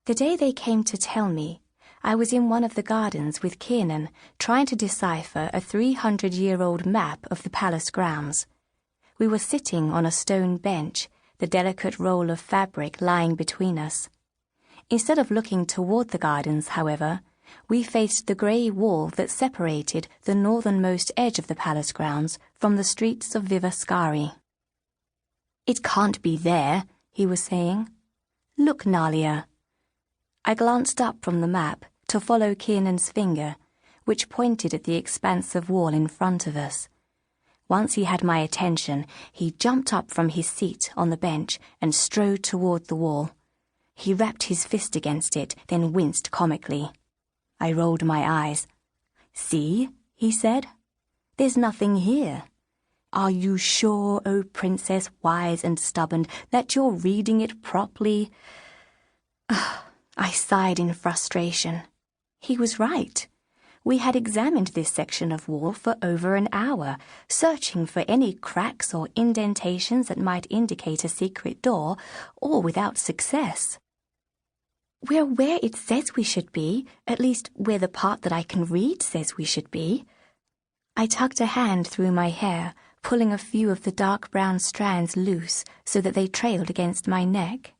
The day they came to tell me, I was in one of the gardens with Kiernan, trying to decipher a 300-year-old map of the palace grounds. We were sitting on a stone bench, the delicate roll of fabric lying between us. Instead of looking toward the gardens, however, we faced the grey wall that separated the northernmost edge of the palace grounds from the streets of Vivascari. "It can't be there," he was saying. "Look, Nalia." I glanced up from the map to follow Kiernan's finger, which pointed at the expanse of wall in front of us. Once he had my attention, he jumped up from his seat on the bench and strode toward the wall. He rapped his fist against it, then winced comically. I rolled my eyes. "See," he said, "there's nothing here. Are you sure, O princess wise and stubborn, that you're reading it properly?" I sighed in frustration. He was right. We had examined this section of wall for over an hour, searching for any cracks or indentations that might indicate a secret door, all without success. "We're where it says we should be, at least where the part that I can read says we should be." I tucked a hand through my hair, pulling a few of the dark brown strands loose so that they trailed against my neck.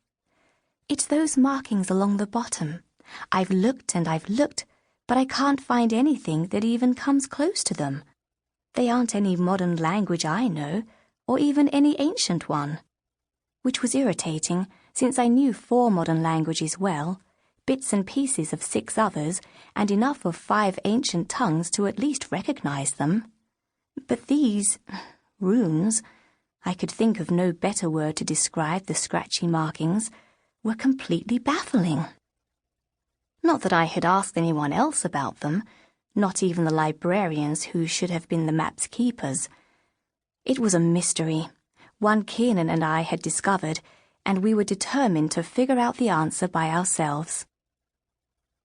"It's those markings along the bottom. I've looked and I've looked, but I can't find anything that even comes close to them. They aren't any modern language I know, or even any ancient one." Which was irritating, since I knew 4 modern languages well, bits and pieces of 6 others, and enough of 5 ancient tongues to at least recognize them. But these runes, I could think of no better word to describe the scratchy markings, were completely baffling. Not that I had asked anyone else about them, not even the librarians who should have been the map's keepers. It was a mystery, one Kiernan and I had discovered, and we were determined to figure out the answer by ourselves.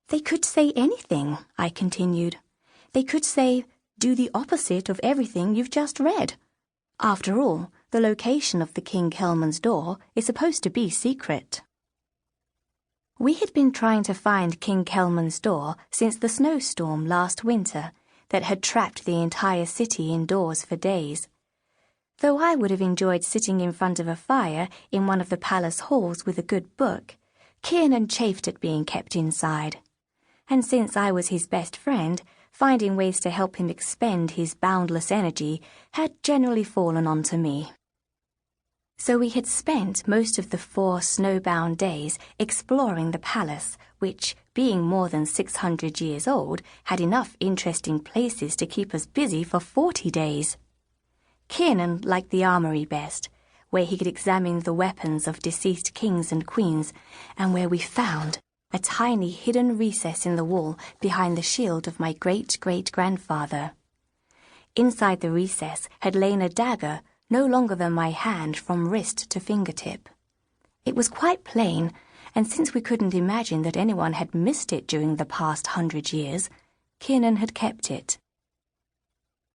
"They could say anything," I continued. "They could say, do the opposite of everything you've just read. After all, the location of the King Kelman's door is supposed to be secret." We had been trying to find King Kelman's door since the snowstorm last winter that had trapped the entire city indoors for days. Though I would have enjoyed sitting in front of a fire in one of the palace halls with a good book, Kiernan chafed at being kept inside. And since I was his best friend, finding ways to help him expend his boundless energy had generally fallen onto me. So we had spent most of the 4 snowbound days exploring the palace, which, being more than 600 years old, had enough interesting places to keep us busy for 40 days. Kiernan liked the armory best, where he could examine the weapons of deceased kings and queens, and where we found a tiny hidden recess in the wall behind the shield of my great-great-grandfather. Inside the recess had lain a dagger no longer than my hand from wrist to fingertip. It was quite plain, and since we couldn't imagine that anyone had missed it during the past 100 years, Kiernan had kept it.